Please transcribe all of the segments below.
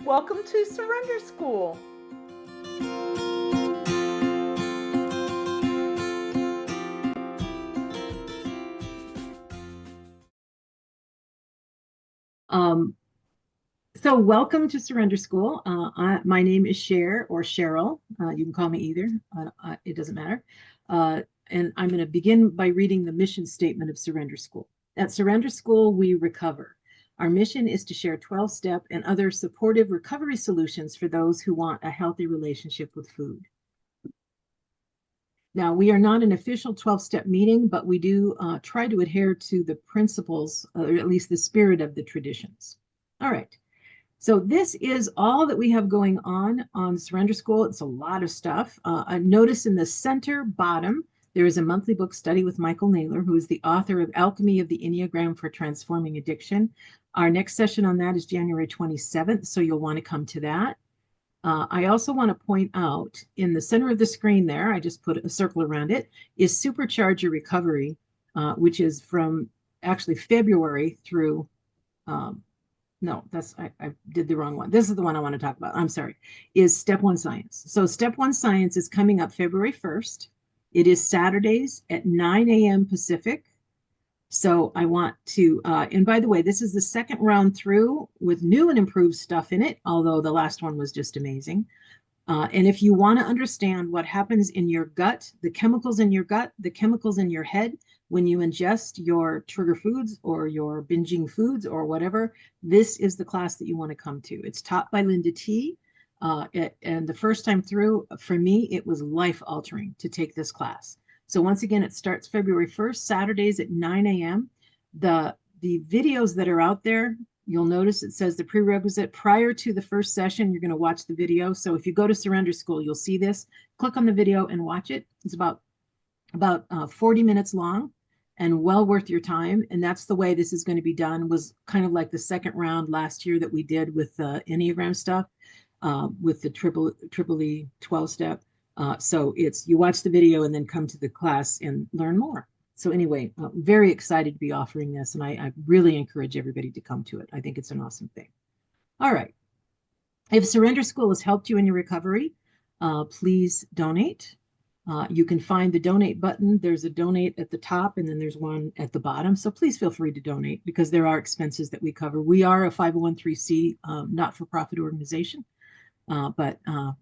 Welcome to Surrender School. So welcome to Surrender School. My name is Cher or Cheryl. You can call me either. It doesn't matter. And I'm going to begin by reading the mission statement of Surrender School. At Surrender School, we recover. Our mission is to share 12-step and other supportive recovery solutions for those who want a healthy relationship with food. Now, we are not an official 12-step meeting, but we do try to adhere to the principles, or at least the spirit of the traditions. All right. So this is all that we have going on Surrender School. It's a lot of stuff. Notice in the center bottom, there is a monthly book study with Michael Naylor, who is the author of Alchemy of the Enneagram for Transforming Addiction. Our next session on that is January 27th, so you'll want to come to that. I also want to point out in the center of the screen there, I just put a circle around it, is Supercharge Your Recovery, which is from actually February through no, I did the wrong one. This is the one I want to talk about. I'm sorry, is Step 1 Science. So Step 1 Science is coming up February 1st. It is Saturdays at 9 a.m. Pacific. So I want to, and by the way, this is the second round through with new and improved stuff in it, although the last one was just amazing. And if you want to understand what happens in your gut, the chemicals in your gut, the chemicals in your head, when you ingest your trigger foods or your binging foods or whatever, this is the class that you want to come to. It's taught by Linda T. And the first time through, for me, it was life-altering to take this class. So once again, it starts February 1st, Saturdays at 9 a.m. The videos that are out there, you'll notice it says the prerequisite prior to the first session, you're going to watch the video. So if you go to Surrender School, you'll see this. Click on the video and watch it. It's about 40 minutes long and well worth your time. And that's the way this is going to be done. Was kind of like the second round last year that we did with the Enneagram stuff, with the triple E 12-step. So it's you watch the video and then come to the class and learn more. So anyway, very excited to be offering this, and I really encourage everybody to come to it. I think it's an awesome thing. All right. If Surrender School has helped you in your recovery, please donate. You can find the donate button. There's a donate at the top, and then there's one at the bottom. So please feel free to donate because there are expenses that we cover. We are a 501(c) not-for-profit organization, but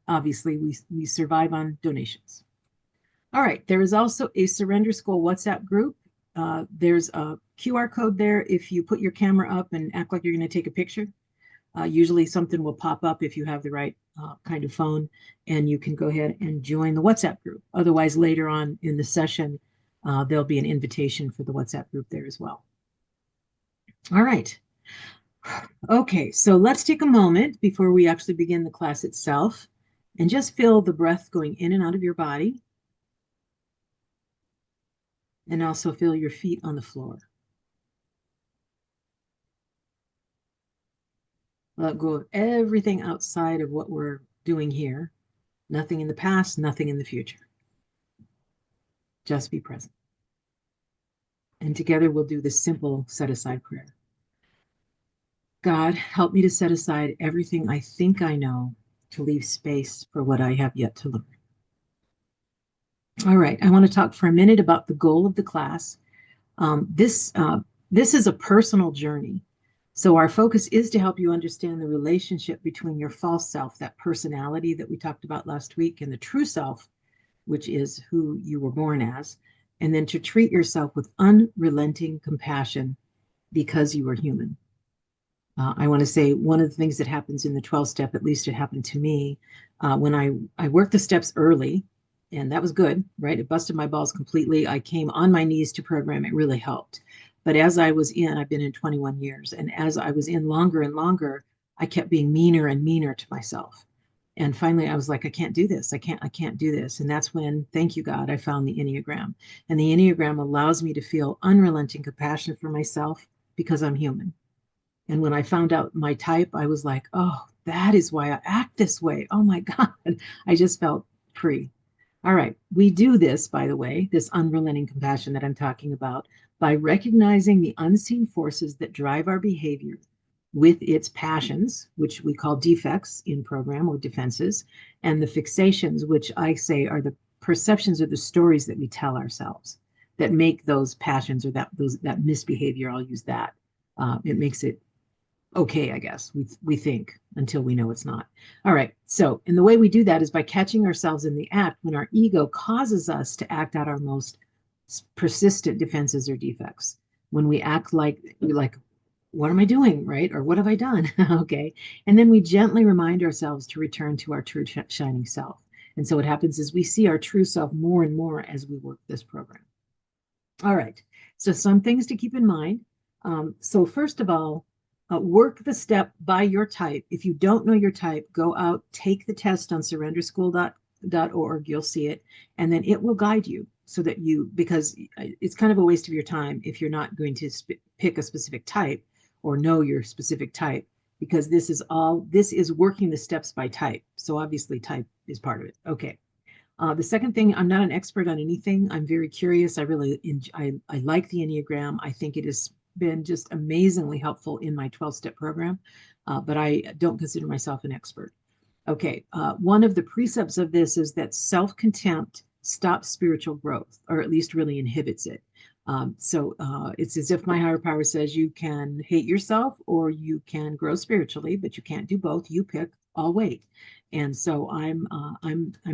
obviously we survive on donations. All right, there is also a Surrender School WhatsApp group. There's a QR code there. If you put your camera up and act like you're going to take a picture, usually something will pop up if you have the right kind of phone, and you can go ahead and join the WhatsApp group. Otherwise, later on in the session, there'll be an invitation for the WhatsApp group there as well. All right. Okay, so let's take a moment before we actually begin the class itself and just feel the breath going in and out of your body. And also feel your feet on the floor. Let go of everything outside of what we're doing here. Nothing in the past, nothing in the future. Just be present. And together we'll do this simple set-aside prayer. God, help me to set aside everything I think I know to leave space for what I have yet to learn. All right, I want to talk for a minute about the goal of the class. This is a personal journey. So our focus is to help you understand the relationship between your false self, that personality that we talked about last week, and the true self, which is who you were born as, and then to treat yourself with unrelenting compassion because you are human. I want to say one of the things that happens in the 12-step, at least it happened to me, when I worked the steps early, and that was good, right? It busted my balls completely. I came on my knees to program. It really helped. But as I was in, I've been in 21 years, and as I was in longer and longer, I kept being meaner and meaner to myself. And finally, I was like, I can't do this. I can't do this. And that's when, thank you, God, I found the Enneagram. And the Enneagram allows me to feel unrelenting compassion for myself because I'm human. And when I found out my type, I was like, oh, that is why I act this way. Oh my God. I just felt free. All right. We do this, by the way, this unrelenting compassion that I'm talking about, by recognizing the unseen forces that drive our behavior with its passions, which we call defects in program or defenses, and the fixations, which I say are the perceptions or the stories that we tell ourselves that make those passions or that misbehavior. I'll use that. It makes it okay, I guess. We think until we know it's not. All right. So, and the way we do that is by catching ourselves in the act when our ego causes us to act out our most persistent defenses or defects. When we act like what am I doing, right? Or what have I done? Okay. And then we gently remind ourselves to return to our true shining self. And so what happens is we see our true self more and more as we work this program. All right. So some things to keep in mind. So first of all, work the step by your type. If you don't know your type, go out, take the test on surrenderschool.org. You'll see it. And then it will guide you so that because it's kind of a waste of your time if you're not going to pick a specific type or know your specific type, because this is working the steps by type. So obviously type is part of it. Okay. The second thing, I'm not an expert on anything. I'm very curious. I like the Enneagram. I think it has been just amazingly helpful in my 12-step program, but I don't consider myself an expert. Okay, one of the precepts of this is that self-contempt stops spiritual growth, or at least really inhibits it. So it's as if my higher power says you can hate yourself or you can grow spiritually, but you can't do both. You pick. I'll wait. And so I'm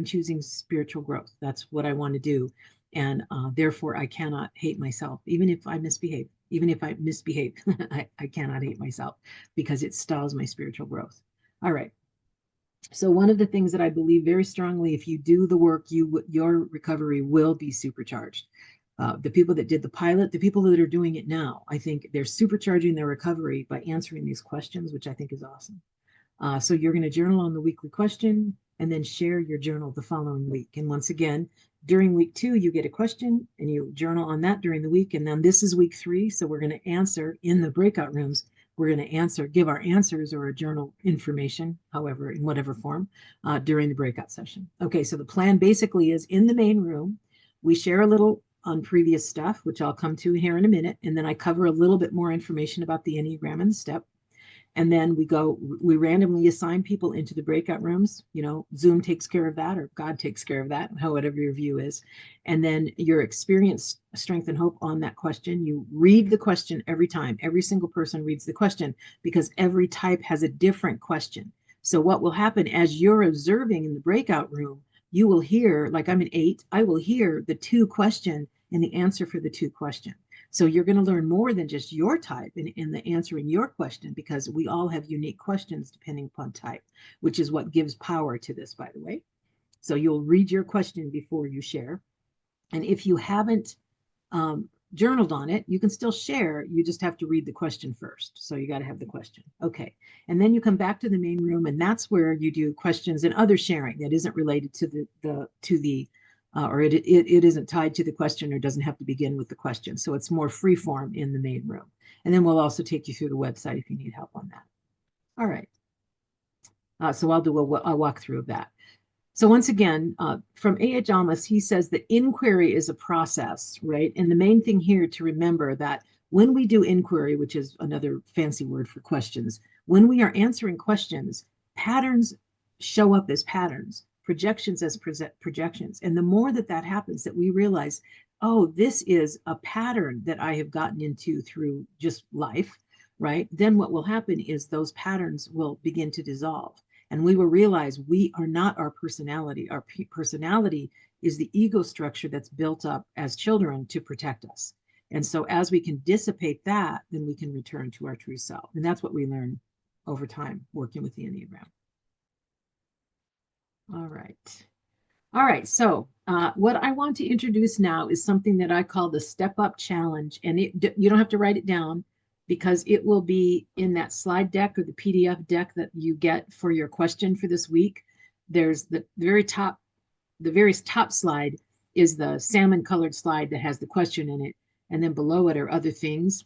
choosing spiritual growth. That's what I want to do, and therefore I cannot hate myself, even if I misbehave. Even if I misbehave, I cannot hate myself because it stalls my spiritual growth. All right. So one of the things that I believe very strongly, if you do the work, your recovery will be supercharged. The people that did the pilot, the people that are doing it now, I think they're supercharging their recovery by answering these questions, which I think is awesome. So you're going to journal on the weekly question and then share your journal the following week. And once again, during week 2, you get a question and you journal on that during the week. And then this is week 3. So we're going to answer in the breakout rooms. We're going to give our answers or a journal information, however, in whatever form, during the breakout session. Okay, so the plan basically is in the main room, we share a little on previous stuff, which I'll come to here in a minute. And then I cover a little bit more information about the Enneagram and the step. And then we randomly assign people into the breakout rooms. Zoom takes care of that, or God takes care of that, whatever your view is. And then your experience, strength, and hope on that question. You read the question every time. Every single person reads the question because every type has a different question. So what will happen as you're observing in the breakout room, you will hear, like I'm an 8, I will hear the 2 question and the answer for the 2 question. So you're going to learn more than just your type in the answering your question, because we all have unique questions depending upon type, which is what gives power to this, by the way. So you'll read your question before you share. And if you haven't journaled on it, you can still share. You just have to read the question first. So you got to have the question. Okay. And then you come back to the main room, and that's where you do questions and other sharing that isn't related to or it isn't tied to the question or doesn't have to begin with the question. So it's more free form in the main room. And then we'll also take you through the website if you need help on that. All right. So I'll do a walkthrough of that. So once again, from A.H. Almas, he says that inquiry is a process, right? And the main thing here to remember that when we do inquiry, which is another fancy word for questions, when we are answering questions, patterns show up as patterns, projections as projections. And the more that happens, that we realize, oh, this is a pattern that I have gotten into through just life, right? Then what will happen is those patterns will begin to dissolve. And we will realize we are not our personality. Our personality is the ego structure that's built up as children to protect us. And so as we can dissipate that, then we can return to our true self. And that's what we learn over time working with the Enneagram. All right. All right. So what I want to introduce now is something that I call the Step Up Challenge. And you don't have to write it down, because it will be in that slide deck or the PDF deck that you get for your question for this week. There's the very top slide is the salmon colored slide that has the question in it. And then below it are other things.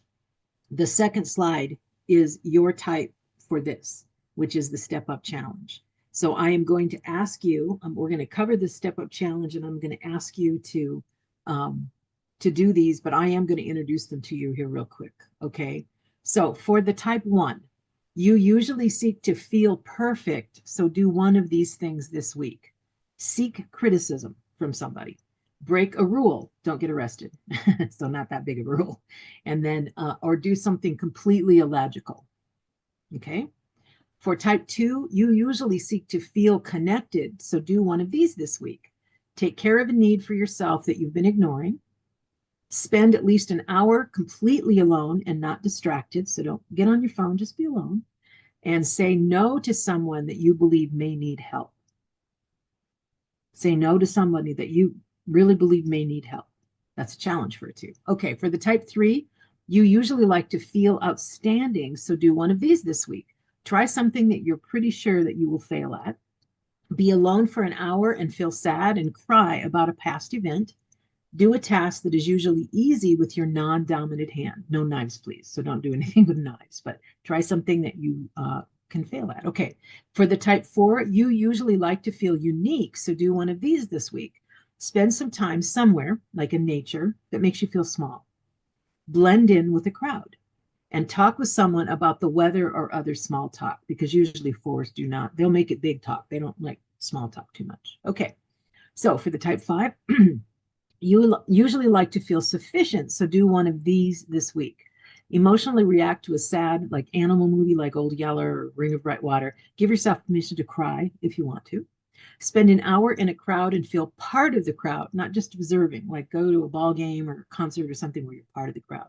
The second slide is your type for this, which is the Step Up Challenge. So I am going to ask you, we're going to cover the Step Up Challenge, and I'm going to ask you to do these, but I am going to introduce them to you here real quick. Okay. So for the type 1, You usually seek to feel perfect, so do one of these things this week. Seek criticism from somebody. Break a rule, don't get arrested. So not that big of a rule. And then, or do something completely illogical. Okay. For type 2, you usually seek to feel connected, so do one of these this week. Take care of a need for yourself that you've been ignoring. Spend at least an hour completely alone and not distracted, so don't get on your phone, just be alone. And say no to someone that you believe may need help. Say no to somebody that you really believe may need help. That's a challenge for a 2. Okay, for the type 3, you usually like to feel outstanding, so do one of these this week. Try something that you're pretty sure that you will fail at. Be alone for an hour and feel sad and cry about a past event. Do a task that is usually easy with your non-dominant hand. No knives, please. So don't do anything with knives, but try something that you can fail at. Okay. For the type 4, you usually like to feel unique. So do one of these this week. Spend some time somewhere, like in nature, that makes you feel small. Blend in with a crowd and talk with someone about the weather or other small talk, because usually 4s do not. They'll make it big talk. They don't like small talk too much. Okay. So for the type 5, you usually like to feel sufficient, so do one of these this week. Emotionally react to a sad, like animal movie like Old Yeller or Ring of Bright Water. Give yourself permission to cry if you want to. Spend an hour in a crowd and feel part of the crowd, not just observing, like go to a ball game or a concert or something where you're part of the crowd.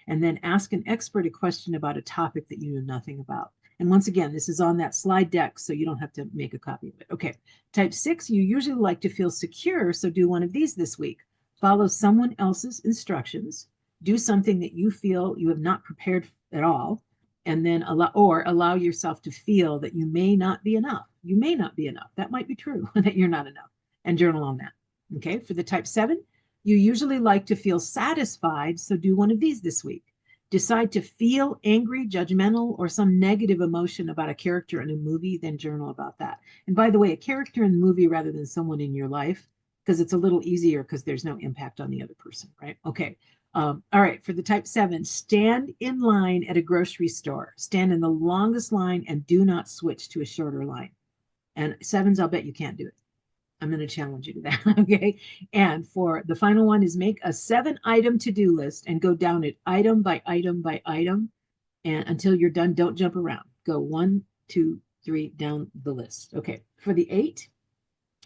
And then ask an expert a question about a topic that you know nothing about. And once again, this is on that slide deck, so you don't have to make a copy of it. Okay, type 6, you usually like to feel secure, so do one of these this week. Follow someone else's instructions. Do something that you feel you have not prepared at all, and then allow yourself to feel that you may not be enough. You may not be enough. That might be true, that you're not enough, and journal on that. Okay, for the type 7, you usually like to feel satisfied, so do one of these this week. Decide to feel angry, judgmental, or some negative emotion about a character in a movie, then journal about that. And by the way, a character in the movie rather than someone in your life, because it's a little easier because there's no impact on the other person, right? Okay. All right. For the type 7, stand in line at a grocery store. Stand in the longest line and do not switch to a shorter line. And 7s, I'll bet you can't do it. I'm going to challenge you to that. Okay. And for the final one is make a 7-item to-do list and go down it item by item by item. And until you're done, don't jump around. Go 1, 2, 3 down the list. Okay. For the 8,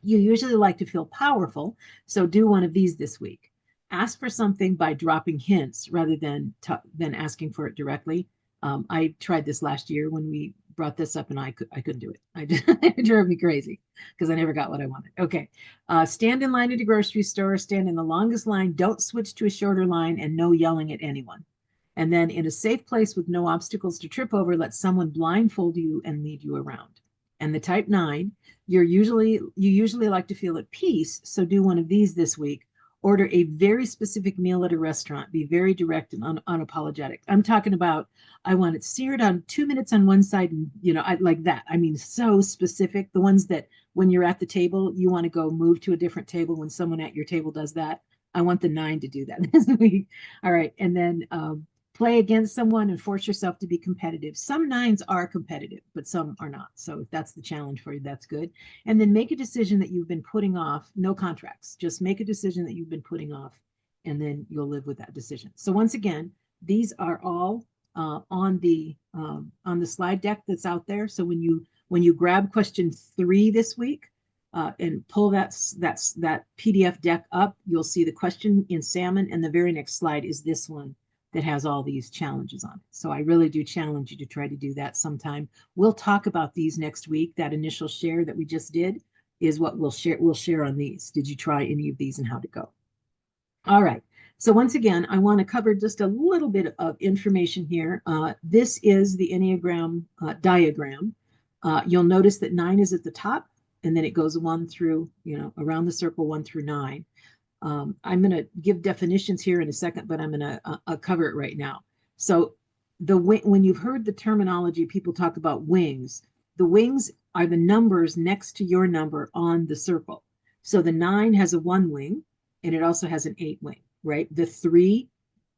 you usually like to feel powerful, so do one of these this week. Ask for something by dropping hints rather than asking for it directly. I tried this last year when we brought this up, and I couldn't do it. It drove me crazy because I never got what I wanted. Okay, stand in line at a grocery store. Stand in the longest line. Don't switch to a shorter line, and no yelling at anyone. And then in a safe place with no obstacles to trip over, let someone blindfold you and lead you around. And the type 9, you usually like to feel at peace, so do one of these this week. Order a very specific meal at a restaurant. Be very direct and unapologetic. I'm talking about, I want it seared on 2 minutes on one side, and I like that. I mean, so specific. The ones that when you're at the table, you want to go move to a different table when someone at your table does that. I want the 9 to do that this week. All right, and then play against someone and force yourself to be competitive. Some 9s are competitive, but some are not. So if that's the challenge for you, that's good. And then make a decision that you've been putting off. No contracts. Just make a decision that you've been putting off, and then you'll live with that decision. So once again, these are all on the slide deck that's out there. So when you grab question 3 this week and pull that PDF deck up, you'll see the question in salmon, and the very next slide is this one that has all these challenges on it. So I really do challenge you to try to do that sometime. We'll talk about these next week. That initial share that we just did is what we'll share on these. Did you try any of these and how to go? All right. So once again, I want to cover just a little bit of information here. This is the Enneagram diagram. You'll notice that 9 is at the top, and then it goes 1 through, around the circle 1 through 9. I'm going to give definitions here in a second, but I'm going to cover it right now. So when you've heard the terminology, people talk about wings. The wings are the numbers next to your number on the circle. So the 9 has a 1 wing, and it also has an 8 wing, right? The 3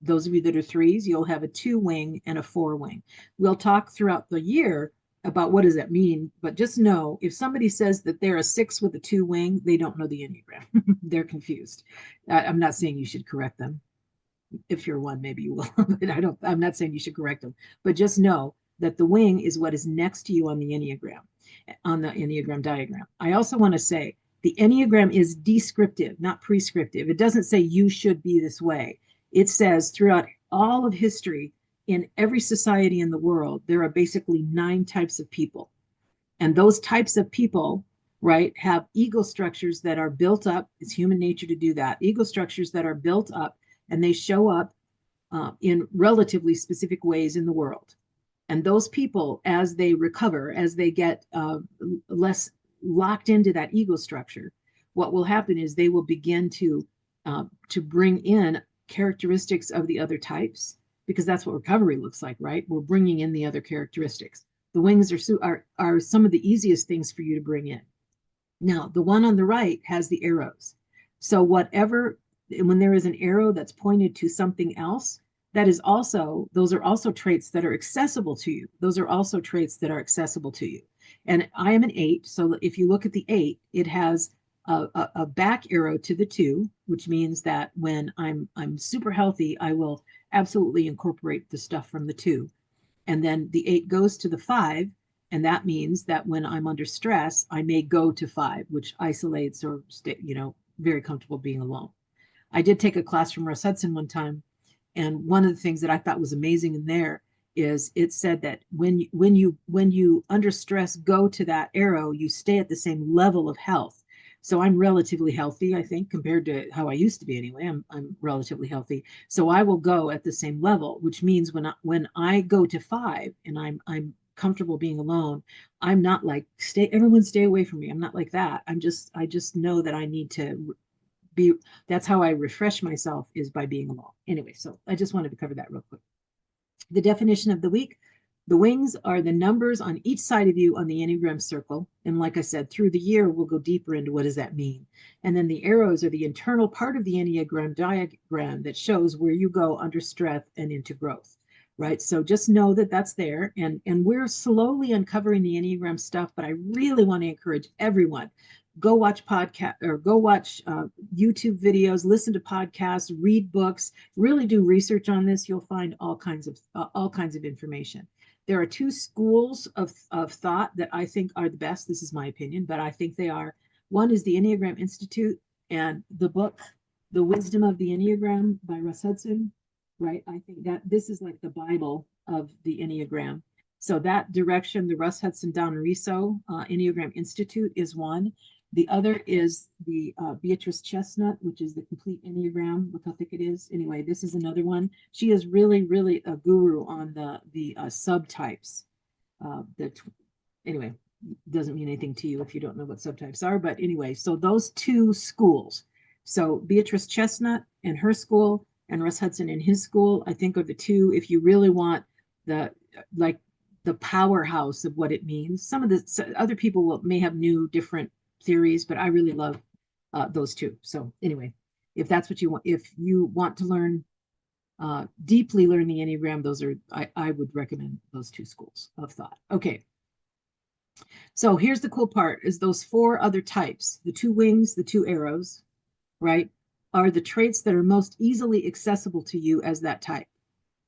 those of you that are threes, you'll have a 2 wing and a 4 wing. We'll talk throughout the year about what does that mean, but just know if somebody says that they're a 6 with a 2 wing, they don't know the Enneagram. They're confused. I'm not saying you should correct them. If you're one, maybe you will, but I'm not saying you should correct them, but just know that the wing is what is next to you on the Enneagram diagram. I also want to say the Enneagram is descriptive, not prescriptive. It doesn't say you should be this way. It says throughout all of history, in every society in the world, there are basically 9 types of people. And those types of people, right, have ego structures that are built up. It's human nature to do that. Ego structures that are built up, and they show up in relatively specific ways in the world. And those people, as they recover, as they get less locked into that ego structure, what will happen is they will begin to bring in characteristics of the other types, because that's what recovery looks like, right? We're bringing in the other characteristics. The wings are some of the easiest things for you to bring in. Now, the one on the right has the arrows. So when there is an arrow that's pointed to something else, those are also traits that are accessible to you. Those are also traits that are accessible to you. And I am an 8, so if you look at the 8, it has a back arrow to the 2, which means that when I'm super healthy, I will absolutely incorporate the stuff from the 2. And then the 8 goes to the 5, and that means that when I'm under stress, I may go to 5, which isolates or very comfortable being alone. I did take a class from Russ Hudson one time, and one of the things that I thought was amazing in there is it said that when you under stress go to that arrow, you stay at the same level of health. So I'm relatively healthy, I think, compared to how I used to be anyway. I'm relatively healthy. So I will go at the same level, which means when I go to 5 and I'm comfortable being alone, I'm not like everyone stay away from me. I'm not like that. I just know that I need to that's how I refresh myself, is by being alone. Anyway, so I just wanted to cover that real quick. The definition of the week: the wings are the numbers on each side of you on the Enneagram circle. And like I said, through the year, we'll go deeper into what does that mean. And then the arrows are the internal part of the Enneagram diagram that shows where you go under stress and into growth, right? So just know that that's there. And we're slowly uncovering the Enneagram stuff, but I really want to encourage everyone, go watch podcast or go watch YouTube videos, listen to podcasts, read books, really do research on this. You'll find all kinds of information. There are 2 schools of thought that I think are the best. This is my opinion, but I think they are. One is the Enneagram Institute and the book, The Wisdom of the Enneagram by Russ Hudson, right? I think that this is like the Bible of the Enneagram. So that direction, the Russ Hudson Don Riso Enneagram Institute is one. The other is the Beatrice Chestnut, which is the Complete Enneagram. Look how thick it is. Anyway, this is another one. She is really, really a guru on the subtypes. Anyway, doesn't mean anything to you if you don't know what subtypes are. But anyway, so those 2 schools. So Beatrice Chestnut and her school, and Russ Hudson and his school, I think are the 2. If you really want the powerhouse of what it means. Some of the other people may have different theories, but I really love those 2. So anyway, if that's what you want, if you want to learn deeply learn the Enneagram, I would recommend those 2 schools of thought. Okay. So here's the cool part: is those 4 other types, the 2 wings, the 2 arrows, right, are the traits that are most easily accessible to you as that type.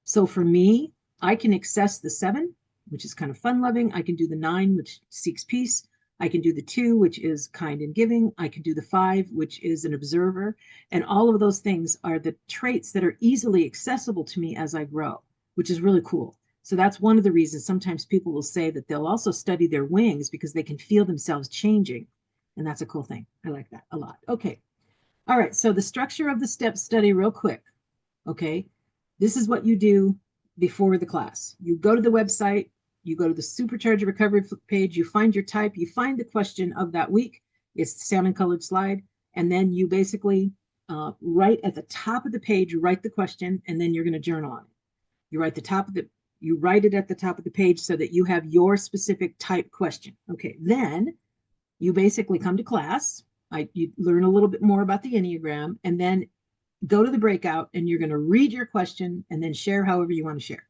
So for me, I can access the 7, which is kind of fun loving. I can do the 9, which seeks peace. I can do the 2, which is kind and giving. I can do the 5, which is an observer. And all of those things are the traits that are easily accessible to me as I grow, which is really cool. So that's one of the reasons sometimes people will say that they'll also study their wings because they can feel themselves changing. And that's a cool thing. I like that a lot. Okay. All right. So the structure of the step study real quick. Okay. This is what you do before the class. You go to the website. You go to the Supercharge Your Recovery page, you find your type, you find the question of that week. It's the salmon colored slide. And then you basically write at the top of the page, you write the question, and then you're going to journal on it. You write it at the top of the page so that you have your specific type question. Okay, then you basically come to class. You learn a little bit more about the Enneagram, and then go to the breakout and you're going to read your question and then share however you want to share.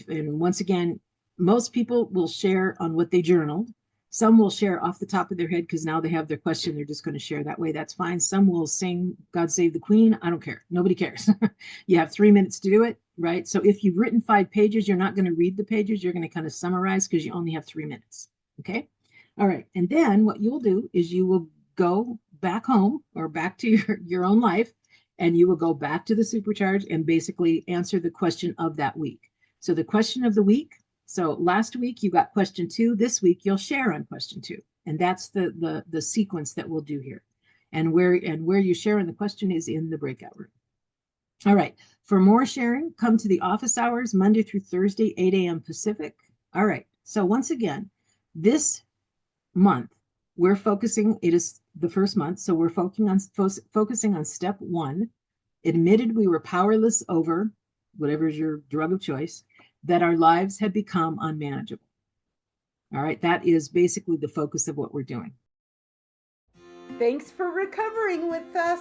And once again, most people will share on what they journaled. Some will share off the top of their head because now they have their question. They're just going to share that way. That's fine. Some will sing God Save the Queen. I don't care. Nobody cares. You have 3 minutes to do it, right? So if you've written 5 pages, you're not going to read the pages. You're going to kind of summarize because you only have 3 minutes. Okay. All right. And then what you will do is you will go back home or back to your own life, and you will go back to the Supercharge and basically answer the question of that week. So the question of the week, so last week you got question 2. This week you'll share on question 2. And that's the sequence that we'll do here. And where you share on the question is in the breakout room. All right. For more sharing, come to the office hours Monday through Thursday, 8 a.m. Pacific. All right. So once again, this month we're focusing, it is the first month, so we're focusing on step 1. Admitted we were powerless over whatever is your drug of choice, that our lives had become unmanageable. All right, that is basically the focus of what we're doing. Thanks for recovering with us.